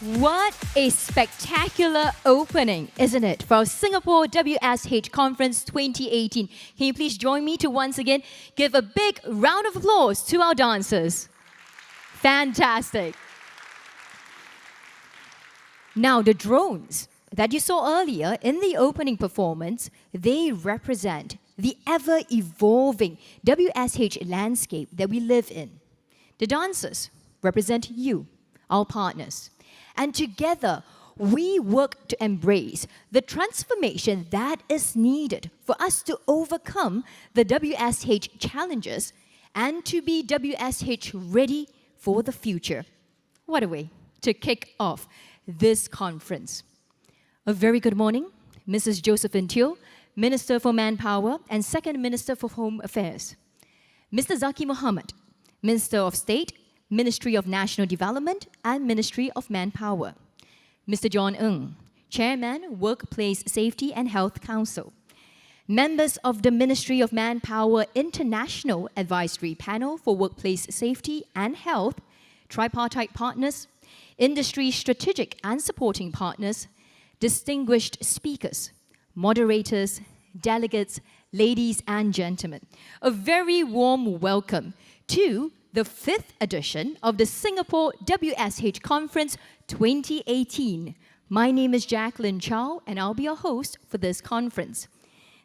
What a spectacular opening, isn't it, for our Singapore WSH Conference 2018. Can you please join me to once again give a big round of applause to our dancers? Fantastic. Now, the drones that you saw earlier in the opening performance, they represent the ever-evolving WSH landscape that we live in. The dancers represent you, our partners. And together, we work to embrace the transformation that is needed for us to overcome the WSH challenges and to be WSH ready for the future. What a way to kick off this conference. A very good morning, Mrs. Josephine Teo, Minister for Manpower and Second Minister for Home Affairs. Mr. Zaki Mohammed, Minister of State, Ministry of National Development and Ministry of Manpower. Mr. John Ng, Chairman, Workplace Safety and Health Council. Members of the Ministry of Manpower International Advisory Panel for Workplace Safety and Health, tripartite partners, industry strategic and supporting partners, distinguished speakers, moderators, delegates, ladies and gentlemen. A very warm welcome to the 5th edition of the Singapore WSH Conference 2018. My name is Jacqueline Chow, and I'll be your host for this conference.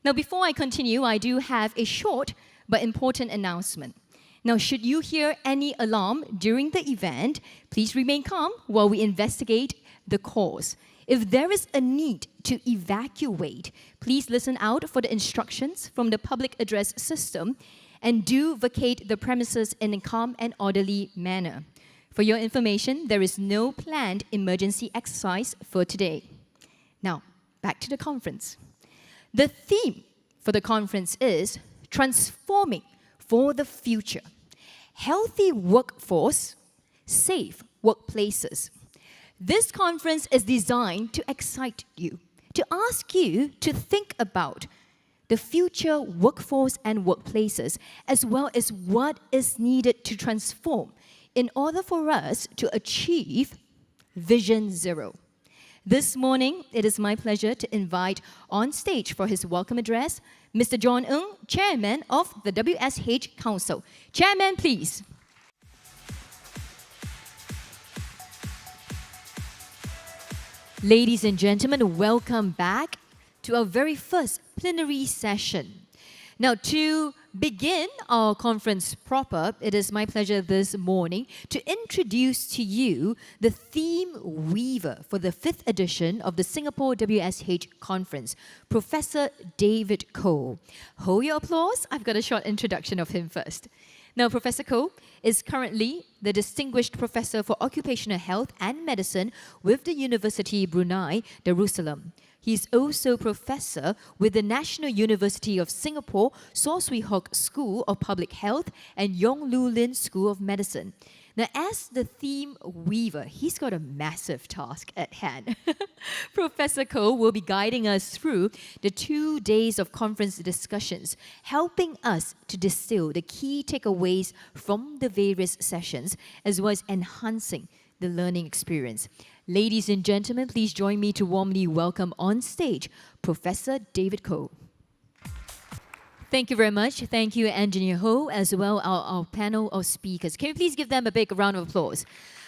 Now, before I continue, I do have a short but important announcement. Now, should you hear any alarm during the event, please remain calm while we investigate the cause. If there is a need to evacuate, please listen out for the instructions from the public address system and do vacate the premises in a calm and orderly manner. For your information, there is no planned emergency exercise for today. Now, back to the conference. The theme for the conference is Transforming for the Future. Healthy workforce, safe workplaces. This conference is designed to excite you, to ask you to think about the future workforce and workplaces, as well as what is needed to transform in order for us to achieve Vision Zero. This morning, it is my pleasure to invite on stage for his welcome address, Mr. John Ng, Chairman of the WSH Council. Chairman, please. Ladies and gentlemen, welcome back to our very first plenary session. Now, to begin our conference proper, it is my pleasure this morning to introduce to you the theme weaver for the 5th edition of the Singapore WSH Conference, Professor David Koh. Hold your applause. I've got a short introduction of him first. Now, Professor Koh is currently the Distinguished Professor for Occupational Health and Medicine with the University Brunei Darussalam. He is also professor with the National University of Singapore, Saw Swee Hock School of Public Health and Yong Lu Lin School of Medicine. Now, as the theme weaver, he's got a massive task at hand. Professor Koh will be guiding us through the 2 days of conference discussions, helping us to distill the key takeaways from the various sessions, as well as enhancing the learning experience. Ladies and gentlemen, please join me to warmly welcome on stage Professor David Koh. Thank you very much. Thank you, Engineer Ho, as well our panel of speakers. Can you please give them a big round of applause?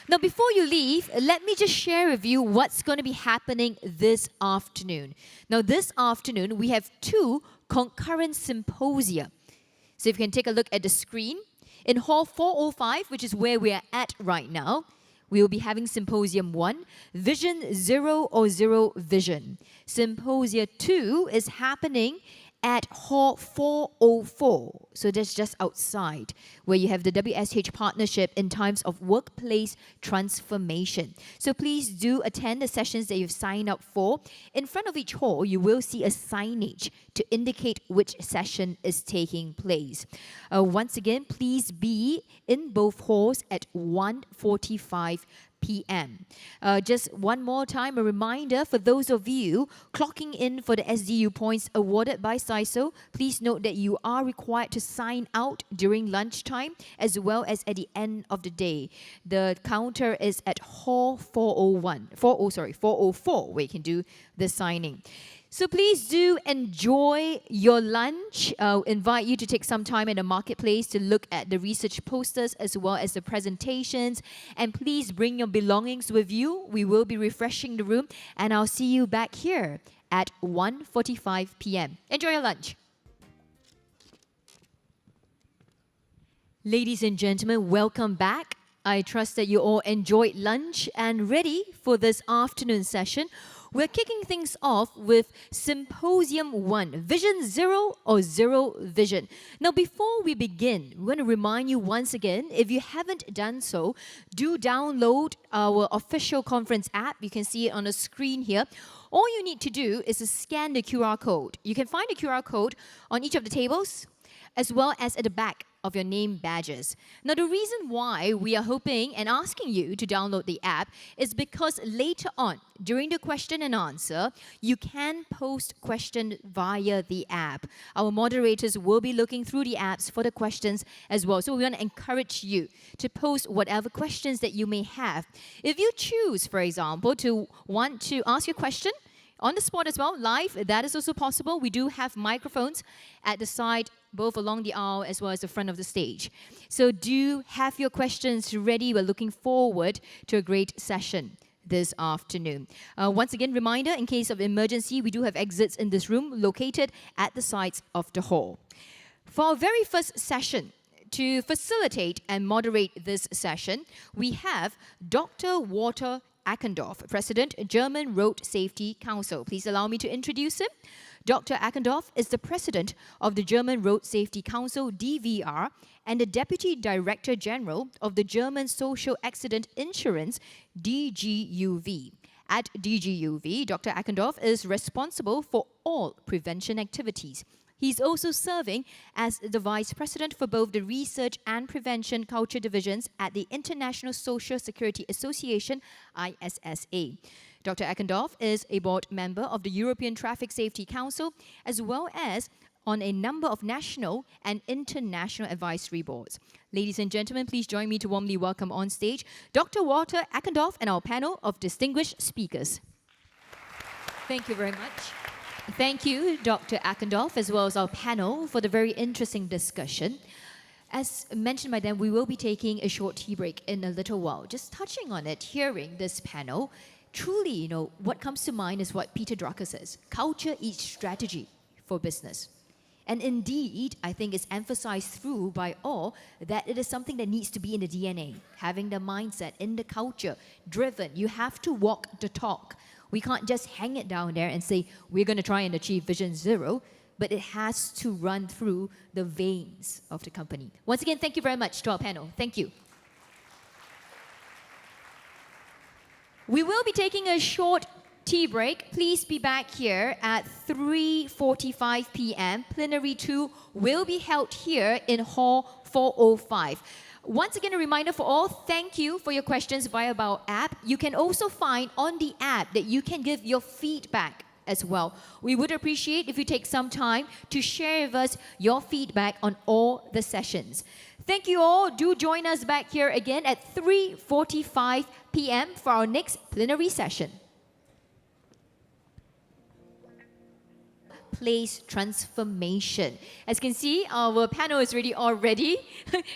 Now, before you leave, let me just share with you what's going to be happening this afternoon. Now, this afternoon, we have 2 concurrent symposia. So if you can take a look at the screen, in Hall 405, which is where we are at right now, we will be having Symposium 1, Vision Zero or Zero Vision. Symposia 2 is happening at Hall 404. So that's just outside, where you have the WSH partnership in times of workplace transformation. So please do attend the sessions that you've signed up for. In front of each hall, you will see a signage to indicate which session is taking place. Once again, please be in both halls at 1:45 p.m. Just one more time, a reminder for those of you clocking in for the SDU points awarded by CISO, please note that you are required to sign out during lunchtime as well as at the end of the day. The counter is at Hall 404, where you can do the signing. So please do enjoy your lunch. Invite you to take some time in the marketplace to look at the research posters as well as the presentations. And please bring your belongings with you. We will be refreshing the room. And I'll see you back here at 1:45 p.m. Enjoy your lunch. Ladies and gentlemen, welcome back. I trust that you all enjoyed lunch and ready for this afternoon session. We're kicking things off with Symposium 1, Vision Zero or Zero Vision. Now, before we begin, we want to remind you once again, if you haven't done so, do download our official conference app. You can see it on the screen here. All you need to do is to scan the QR code. You can find the QR code on each of the tables, as well as at the back of your name badges. Now, the reason why we are hoping and asking you to download the app is because later on, during the question and answer, you can post questions via the app. Our moderators will be looking through the apps for the questions as well. So we want to encourage you to post whatever questions that you may have. If you choose, for example, to want to ask your question on the spot as well, live, that is also possible. We do have microphones at the side, both along the aisle as well as the front of the stage. So do have your questions ready. We're looking forward to a great session this afternoon. Once again, reminder, in case of emergency, we do have exits in this room located at the sides of the hall. For our very first session, to facilitate and moderate this session, we have Dr. Walter Ackendorf, President, German Road Safety Council. Please allow me to introduce him. Dr. Ackendorf is the President of the German Road Safety Council, DVR, and the Deputy Director General of the German Social Accident Insurance, DGUV. At DGUV, Dr. Ackendorf is responsible for all prevention activities. He's also serving as the Vice President for both the Research and Prevention Culture Divisions at the International Social Security Association, ISSA. Dr. Ackendorf is a board member of the European Traffic Safety Council, as well as on a number of national and international advisory boards. Ladies and gentlemen, please join me to warmly welcome on stage Dr. Walter Ackendorf and our panel of distinguished speakers. Thank you very much. Thank you, Dr. Ackendorf, as well as our panel for the very interesting discussion. As mentioned by them, we will be taking a short tea break in a little while. Just touching on it, hearing this panel, truly, what comes to mind is what Peter Drucker says, culture eats strategy for business. And indeed, I think it's emphasized through by all that it is something that needs to be in the DNA, having the mindset in the culture, driven. You have to walk the talk. We can't just hang it down there and say, we're going to try and achieve Vision Zero, but it has to run through the veins of the company. Once again, thank you very much to our panel. Thank you. We will be taking a short tea break. Please be back here at 3:45 p.m. Plenary 2 will be held here in Hall 405. Once again, a reminder for all, thank you for your questions via our app. You can also find on the app that you can give your feedback as well. We would appreciate if you take some time to share with us your feedback on all the sessions. Thank you all. Do join us back here again at 3:45 p.m. for our next plenary session. Place transformation. As you can see, our panel is already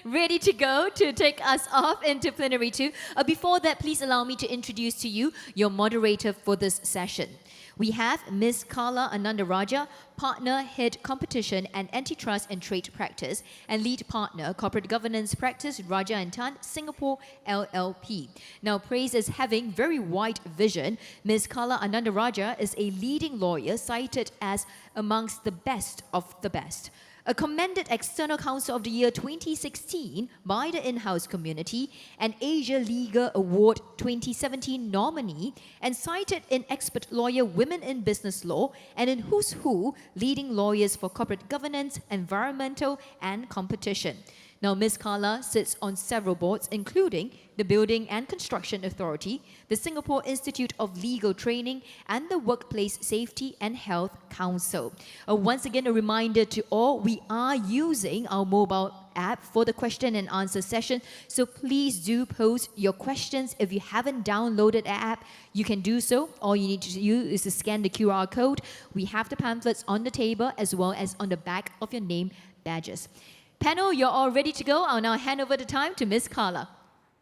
ready to go to take us off into plenary 2. Before that, please allow me to introduce to you your moderator for this session. We have Ms. Carla Anandaraja, Partner, Head Competition and Antitrust and Trade Practice, and Lead Partner, Corporate Governance Practice, Raja & Tan, Singapore, LLP. Now, praised as having very wide vision, Ms. Carla Anandaraja is a leading lawyer cited as amongst the best of the best. A commended External Counsel of the Year 2016 by the in-house community, an Asia Legal Award 2017 nominee, and cited in Expert Lawyer Women in Business Law and in Who's Who, Leading Lawyers for Corporate Governance, Environmental and Competition. Now, Ms. Carla sits on several boards, including the Building and Construction Authority, the Singapore Institute of Legal Training, and the Workplace Safety and Health Council. Once again, a reminder to all, we are using our mobile app for the question and answer session, so please do post your questions. If you haven't downloaded the app, you can do so. All you need to do is to scan the QR code. We have the pamphlets on the table as well as on the back of your name badges. Panel, you're all ready to go. I'll now hand over the time to Ms. Carla.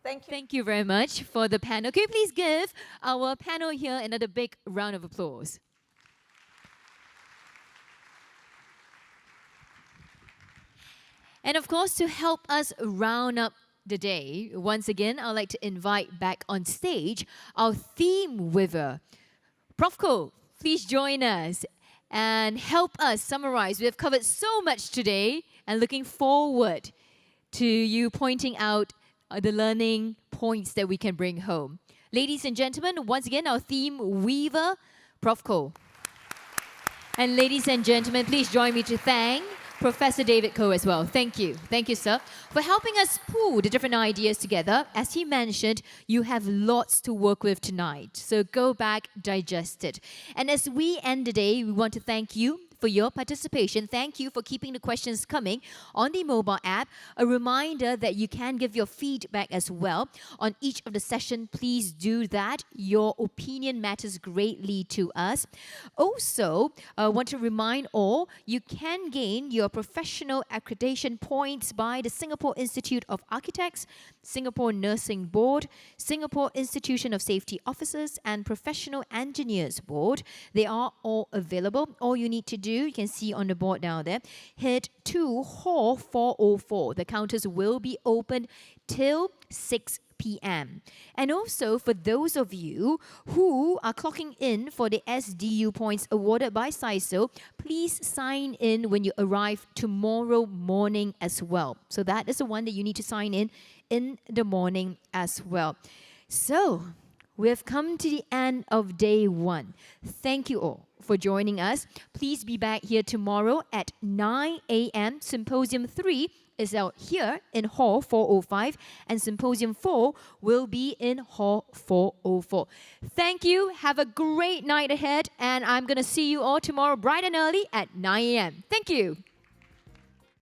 Thank you. Thank you very much for the panel. Can you please give our panel here another big round of applause? And of course, to help us round up the day, once again, I'd like to invite back on stage our theme weaver. Prof. Koh, please join us and help us summarize. We have covered so much today and looking forward to you pointing out the learning points that we can bring home. Ladies and gentlemen, once again, our theme weaver, Prof. Koh. And ladies and gentlemen, please join me to thank Professor David Koh as well. Thank you. Thank you, sir, for helping us pull the different ideas together. As he mentioned, you have lots to work with tonight. So go back, digest it. And as we end the day, we want to thank you for your participation. Thank you for keeping the questions coming on the mobile app. A reminder that you can give your feedback as well on each of the sessions. Please do that. Your opinion matters greatly to us. Also, I want to remind all, you can gain your professional accreditation points by the Singapore Institute of Architects, Singapore Nursing Board, Singapore Institution of Safety Officers, and Professional Engineers Board. They are all available. All you need to do, you can see on the board down there, head to Hall 404. The counters will be open till 6 p.m. And also, for those of you who are clocking in for the SDU points awarded by SISO, please sign in when you arrive tomorrow morning as well. So that is the one that you need to sign in the morning as well. So, we have come to the end of day one. Thank you all for joining us. Please be back here tomorrow at 9 a.m. Symposium 3 is out here in Hall 405, and Symposium 4 will be in Hall 404. Thank you. Have a great night ahead, and I'm going to see you all tomorrow bright and early at 9 a.m. Thank you.